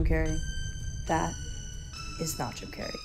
Carrey. That is not Jim Carrey.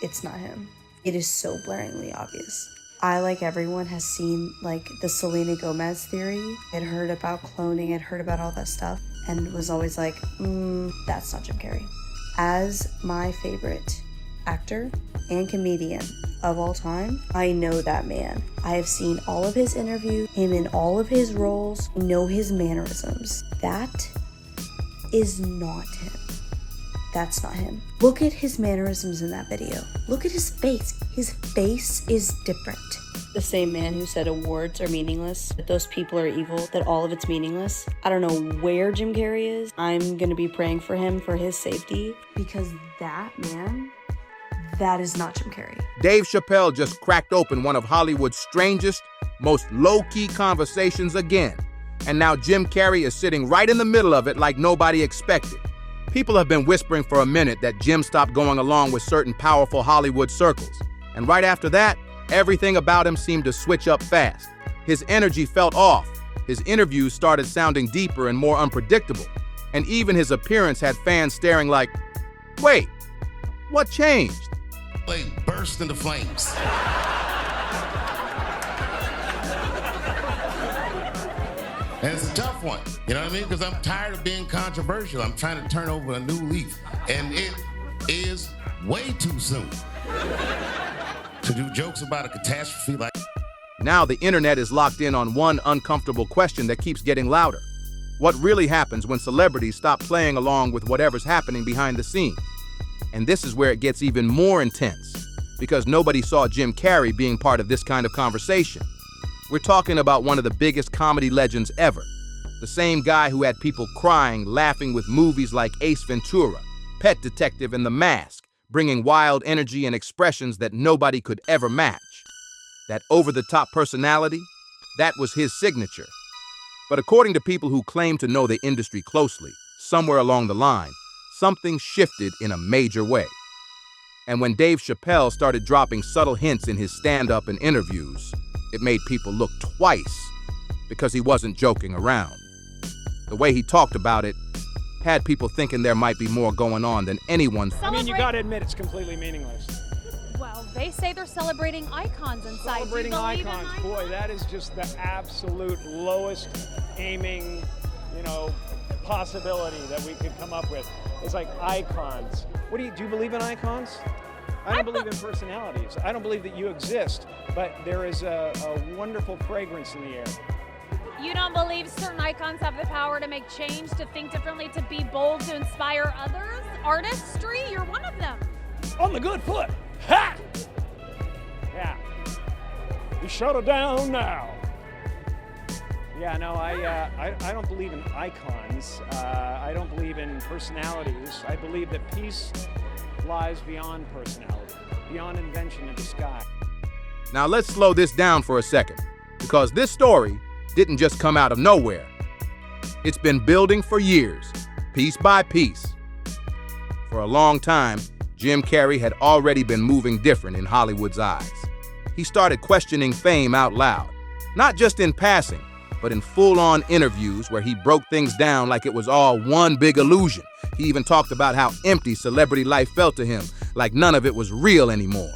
It's not him. It is so blaringly obvious. I, like everyone, has seen like the Selena Gomez theory. I'd heard about cloning, I'd heard about all that stuff, and was always like, that's not Jim Carrey. As my favorite actor and comedian of all time, I know that man. I have seen all of his interviews, him in all of his roles, know his mannerisms. That is not him. That's not him. Look at his mannerisms in that video. Look at his face. His face is different. The same man who said awards are meaningless, that those people are evil, that all of it's meaningless. I don't know where Jim Carrey is. I'm gonna be praying for him, for his safety, because that man, that is not Jim Carrey. Dave Chappelle just cracked open one of Hollywood's strangest, most low-key conversations again. And now Jim Carrey is sitting right in the middle of it like nobody expected. People have been whispering for a minute that Jim stopped going along with certain powerful Hollywood circles. And right after that, everything about him seemed to switch up fast. His energy felt off. His interviews started sounding deeper and more unpredictable. And even his appearance had fans staring like, wait, what changed? They burst into flames. And it's a tough one, you know what I mean? Because I'm tired of being controversial. I'm trying to turn over a new leaf. And it is way too soon to do jokes about a catastrophe like... Now the internet is locked in on one uncomfortable question that keeps getting louder. What really happens when celebrities stop playing along with whatever's happening behind the scenes? And this is where it gets even more intense, because nobody saw Jim Carrey being part of this kind of conversation. We're talking about one of the biggest comedy legends ever. The same guy who had people crying, laughing with movies like Ace Ventura, Pet Detective, and The Mask, bringing wild energy and expressions that nobody could ever match. That over-the-top personality, that was his signature. But according to people who claim to know the industry closely, somewhere along the line, something shifted in a major way. And when Dave Chappelle started dropping subtle hints in his stand-up and interviews, it made people look twice, because he wasn't joking around. The way he talked about it had people thinking there might be more going on than anyone. I mean, you gotta admit, it's completely meaningless. Well, they say they're celebrating icons inside. Celebrating icons, boy, that is just the absolute lowest aiming, possibility that we could come up with. It's like icons. Do you believe in icons? I don't believe in personalities. I don't believe that you exist, but there is a wonderful fragrance in the air. You don't believe certain icons have the power to make change, to think differently, to be bold, to inspire others? Artistry, you're one of them. On the good foot. Ha! Yeah. You shut it down now. Yeah, no, I don't believe in icons. I don't believe in personalities. I believe that peace lies beyond personality, beyond invention and the sky. Now let's slow this down for a second, because this story didn't just come out of nowhere. It's been building for years, piece by piece. For a long time, Jim Carrey had already been moving different in Hollywood's eyes. He started questioning fame out loud, not just in passing, but in full-on interviews where he broke things down like it was all one big illusion. He even talked about how empty celebrity life felt to him, like none of it was real anymore.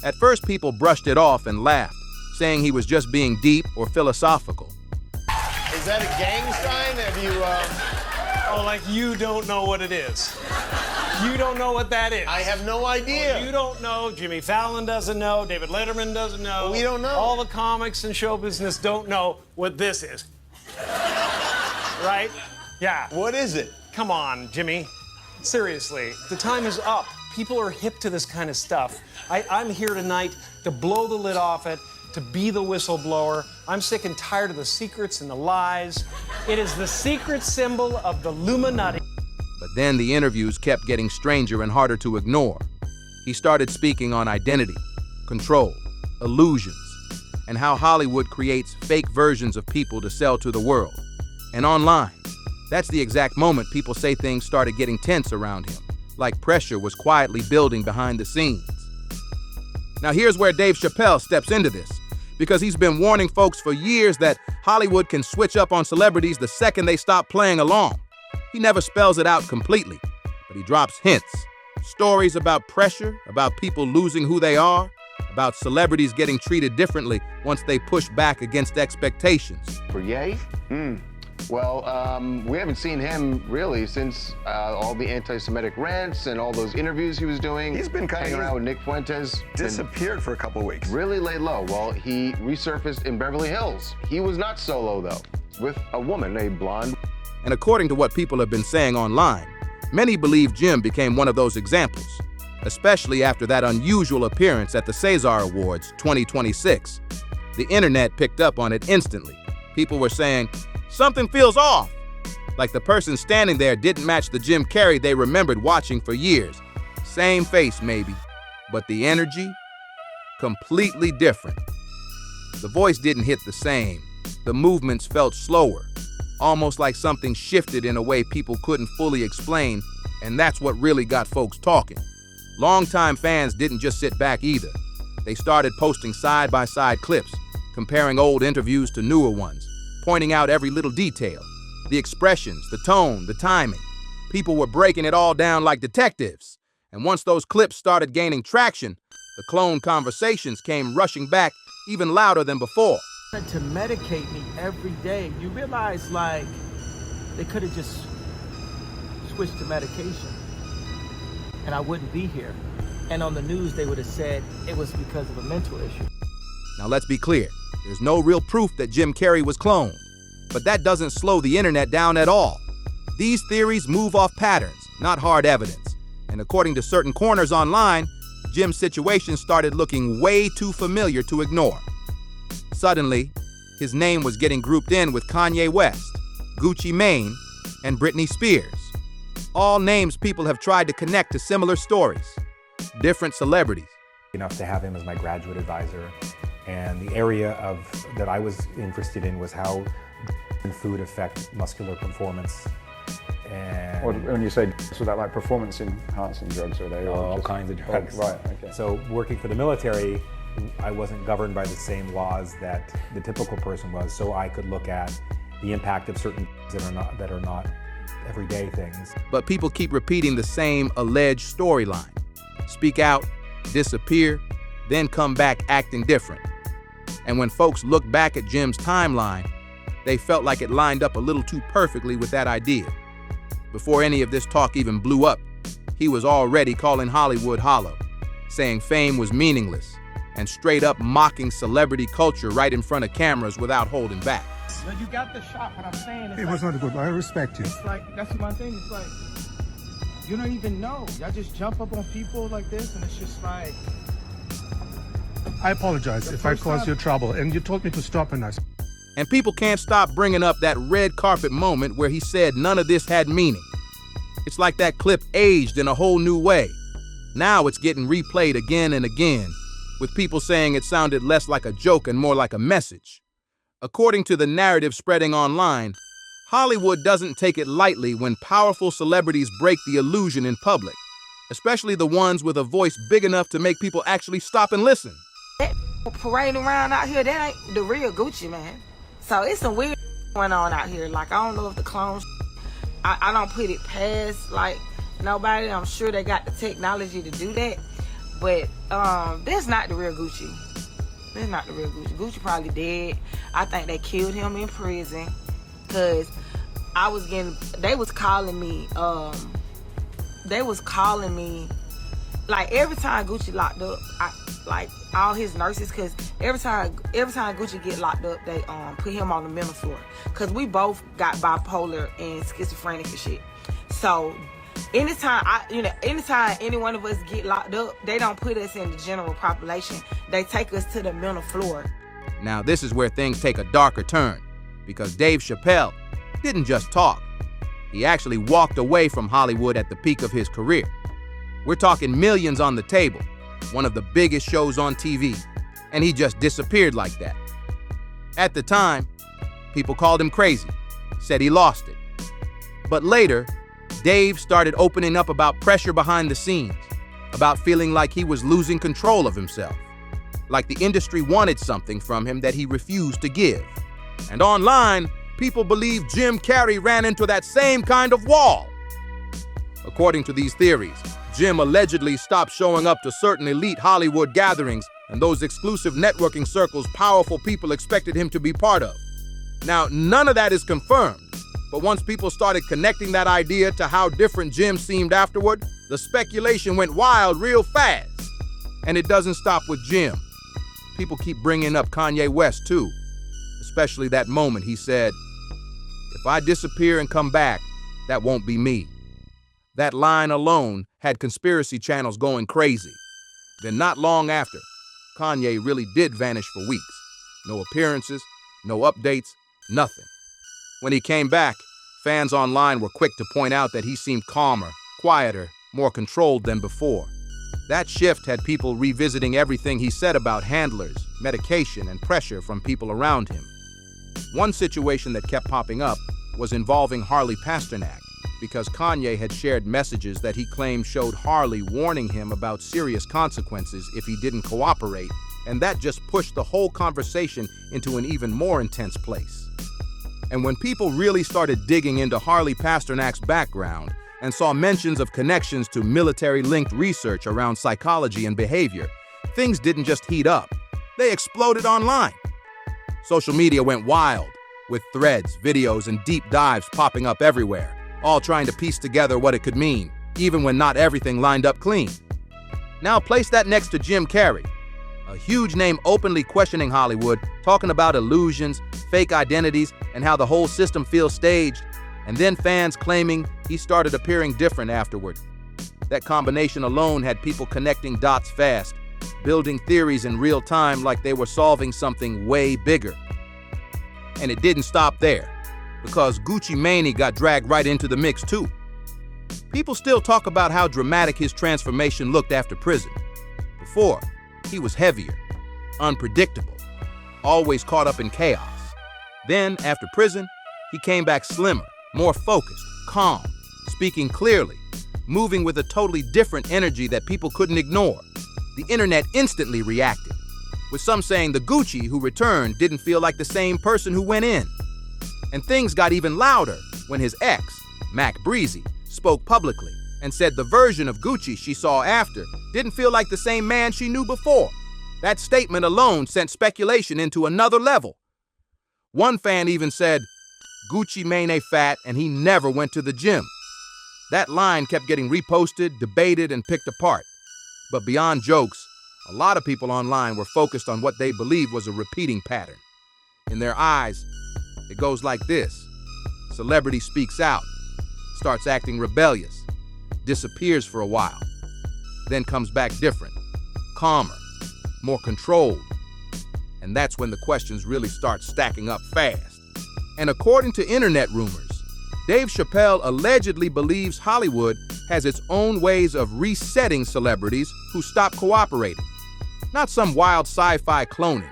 At first, people brushed it off and laughed, saying he was just being deep or philosophical. Is that a gang sign? Have you, Oh, like you don't know what it is. You don't know what that is. I have no idea. You don't know. Jimmy Fallon doesn't know. David Letterman doesn't know. We don't know. All the comics and show business don't know what this is. Right? Yeah. What is it? Come on, Jimmy. Seriously, the time is up. People are hip to this kind of stuff. I'm here tonight to blow the lid off it, to be the whistleblower. I'm sick and tired of the secrets and the lies. It is the secret symbol of the Illuminati. But then the interviews kept getting stranger and harder to ignore. He started speaking on identity, control, illusions, and how Hollywood creates fake versions of people to sell to the world. And online, that's the exact moment people say things started getting tense around him, like pressure was quietly building behind the scenes. Now here's where Dave Chappelle steps into this, because he's been warning folks for years that Hollywood can switch up on celebrities the second they stop playing along. He never spells it out completely, but he drops hints. Stories about pressure, about people losing who they are, about celebrities getting treated differently once they push back against expectations. For Ye? Well, we haven't seen him really since all the anti-Semitic rants and all those interviews he was doing. He's been kind of hanging around with Nick Fuentes. Disappeared for a couple weeks. Really laid low. Well, he resurfaced in Beverly Hills. He was not solo, though, with a woman, a blonde. And according to what people have been saying online, many believe Jim became one of those examples, especially after that unusual appearance at the César Awards 2026. The internet picked up on it instantly. People were saying, "Something feels off," like the person standing there didn't match the Jim Carrey they remembered watching for years. Same face maybe, but the energy, completely different. The voice didn't hit the same. The movements felt slower, almost like something shifted in a way people couldn't fully explain, and that's what really got folks talking. Longtime fans didn't just sit back either. They started posting side-by-side clips, comparing old interviews to newer ones, pointing out every little detail, the expressions, the tone, the timing. People were breaking it all down like detectives. And once those clips started gaining traction, the clone conversations came rushing back even louder than before. To medicate me every day, you realize, like, they could have just switched to medication and I wouldn't be here. And on the news, they would have said it was because of a mental issue. Now let's be clear, there's no real proof that Jim Carrey was cloned, but that doesn't slow the internet down at all. These theories move off patterns, not hard evidence. And according to certain corners online, Jim's situation started looking way too familiar to ignore. Suddenly, his name was getting grouped in with Kanye West, Gucci Mane, and Britney Spears. All names people have tried to connect to similar stories, different celebrities. Enough to have him as my graduate advisor, and the area that I was interested in was how food affect muscular performance. And when you say, so that like performance enhancing drugs, are they? All kinds of drugs. Oh, right, okay. So working for the military, I wasn't governed by the same laws that the typical person was, so I could look at the impact of certain things that are not everyday things. But people keep repeating the same alleged storyline. Speak out, disappear, then come back acting different. And when folks look back at Jim's timeline, they felt like it lined up a little too perfectly with that idea. Before any of this talk even blew up, he was already calling Hollywood hollow, saying fame was meaningless, and straight up mocking celebrity culture right in front of cameras without holding back. No, you got the shot, what I'm saying is it was not good, I respect you. It's like, that's my thing, it's like, you don't even know. Y'all just jump up on people like this, and it's just like... I apologize if I caused you trouble, and you told me to stop, and I... And people can't stop bringing up that red carpet moment where he said none of this had meaning. It's like that clip aged in a whole new way. Now it's getting replayed again and again, with people saying it sounded less like a joke and more like a message. According to the narrative spreading online, Hollywood doesn't take it lightly when powerful celebrities break the illusion in public, especially the ones with a voice big enough to make people actually stop and listen. That parading around out here, that ain't the real Gucci, man. So it's some weird going on out here. Like, I don't know if the clones, I don't put it past, like, nobody. I'm sure they got the technology to do that. But that's not the real Gucci. That's not the real Gucci. Gucci probably dead. I think they killed him in prison. Cause they was calling me, like every time Gucci locked up, like all his nurses, cause every time Gucci get locked up, they put him on the mental floor. Cause we both got bipolar and schizophrenic and shit. So anytime any one of us get locked up, they don't put us in the general population. They take us to the mental floor. Now this is where things take a darker turn, because Dave Chappelle didn't just talk. He actually walked away from Hollywood at the peak of his career. We're talking millions on the table, one of the biggest shows on TV, and he just disappeared like that. At the time, people called him crazy, said he lost it. But later, Dave started opening up about pressure behind the scenes, about feeling like he was losing control of himself, like the industry wanted something from him that he refused to give. And online, people believe Jim Carrey ran into that same kind of wall. According to these theories, Jim allegedly stopped showing up to certain elite Hollywood gatherings and those exclusive networking circles powerful people expected him to be part of. Now, none of that is confirmed, but once people started connecting that idea to how different Jim seemed afterward, the speculation went wild real fast. And it doesn't stop with Jim. People keep bringing up Kanye West too, especially that moment he said, "If I disappear and come back, that won't be me." That line alone had conspiracy channels going crazy. Then not long after, Kanye really did vanish for weeks. No appearances, no updates, nothing. When he came back, fans online were quick to point out that he seemed calmer, quieter, more controlled than before. That shift had people revisiting everything he said about handlers, medication, and pressure from people around him. One situation that kept popping up was involving Harley Pasternak, because Kanye had shared messages that he claimed showed Harley warning him about serious consequences if he didn't cooperate, and that just pushed the whole conversation into an even more intense place. And when people really started digging into Harley Pasternak's background and saw mentions of connections to military-linked research around psychology and behavior, things didn't just heat up, they exploded online. Social media went wild, with threads, videos, and deep dives popping up everywhere, all trying to piece together what it could mean, even when not everything lined up clean. Now place that next to Jim Carrey, a huge name openly questioning Hollywood, talking about illusions, fake identities, and how the whole system feels staged, and then fans claiming he started appearing different afterward. That combination alone had people connecting dots fast, building theories in real time like they were solving something way bigger. And it didn't stop there, because Gucci Mane got dragged right into the mix too. People still talk about how dramatic his transformation looked after prison. Before, he was heavier, unpredictable, always caught up in chaos. Then, after prison, he came back slimmer, more focused, calm, speaking clearly, moving with a totally different energy that people couldn't ignore. The internet instantly reacted, with some saying the Gucci who returned didn't feel like the same person who went in. And things got even louder when his ex, Mac Breezy, spoke publicly and said the version of Gucci she saw after didn't feel like the same man she knew before. That statement alone sent speculation into another level. One fan even said, "Gucci Mane fat and he never went to the gym." That line kept getting reposted, debated, and picked apart. But beyond jokes, a lot of people online were focused on what they believed was a repeating pattern. In their eyes, it goes like this. Celebrity speaks out, starts acting rebellious, disappears for a while, then comes back different, calmer, more controlled. And that's when the questions really start stacking up fast. And according to internet rumors, Dave Chappelle allegedly believes Hollywood has its own ways of resetting celebrities who stop cooperating. Not some wild sci-fi cloning,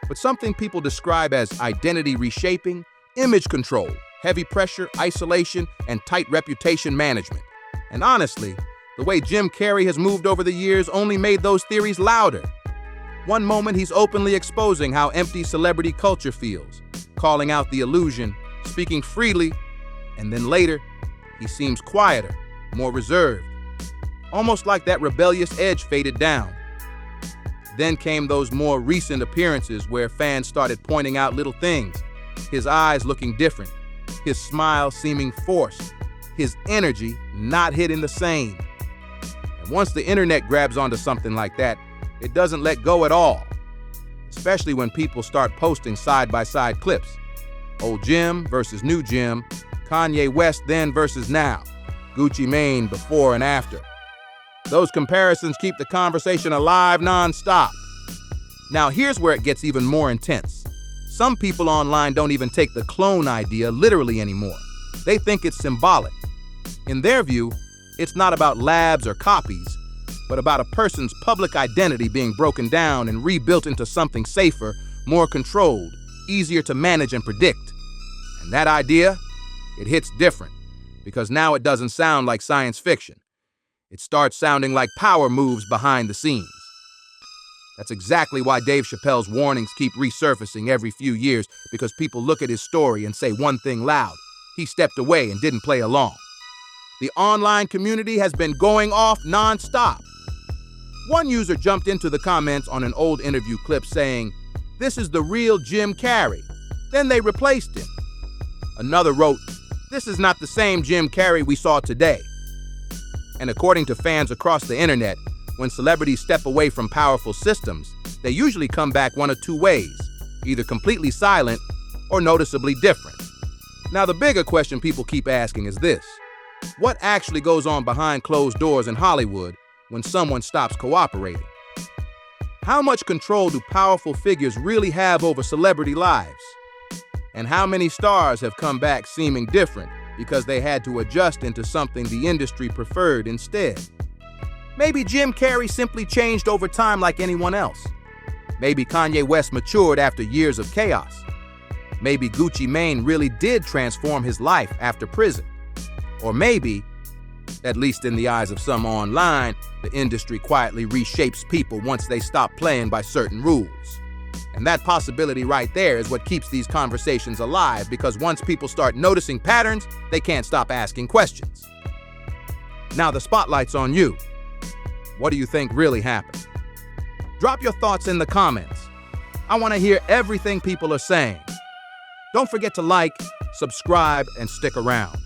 but something people describe as identity reshaping, image control, heavy pressure, isolation, and tight reputation management. And honestly, the way Jim Carrey has moved over the years only made those theories louder. One moment he's openly exposing how empty celebrity culture feels, calling out the illusion, speaking freely, and then later, he seems quieter, more reserved. Almost like that rebellious edge faded down. Then came those more recent appearances where fans started pointing out little things. His eyes looking different, his smile seeming forced, his energy not hitting the same. And once the internet grabs onto something like that, it doesn't let go at all, especially when people start posting side-by-side clips. Old Jim versus new Jim, Kanye West then versus now, Gucci Mane before and after. Those comparisons keep the conversation alive non-stop. Now here's where it gets even more intense. Some people online don't even take the clone idea literally anymore. They think it's symbolic. In their view, it's not about labs or copies, but about a person's public identity being broken down and rebuilt into something safer, more controlled, easier to manage and predict. And that idea, it hits different, because now it doesn't sound like science fiction. It starts sounding like power moves behind the scenes. That's exactly why Dave Chappelle's warnings keep resurfacing every few years, because people look at his story and say one thing loud: he stepped away and didn't play along. The online community has been going off nonstop. One user jumped into the comments on an old interview clip saying, "This is the real Jim Carrey." Then they replaced him. Another wrote, "This is not the same Jim Carrey we saw today." And according to fans across the internet, when celebrities step away from powerful systems, they usually come back one of two ways: either completely silent or noticeably different. Now, the bigger question people keep asking is this: what actually goes on behind closed doors in Hollywood when someone stops cooperating? How much control do powerful figures really have over celebrity lives? And how many stars have come back seeming different because they had to adjust into something the industry preferred instead? Maybe Jim Carrey simply changed over time like anyone else. Maybe Kanye West matured after years of chaos. Maybe Gucci Mane really did transform his life after prison. Or maybe, at least in the eyes of some online, the industry quietly reshapes people once they stop playing by certain rules. And that possibility right there is what keeps these conversations alive, because once people start noticing patterns, they can't stop asking questions. Now the spotlight's on you. What do you think really happened? Drop your thoughts in the comments. I want to hear everything people are saying. Don't forget to like, subscribe, and stick around,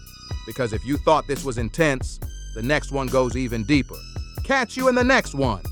because if you thought this was intense, the next one goes even deeper. Catch you in the next one.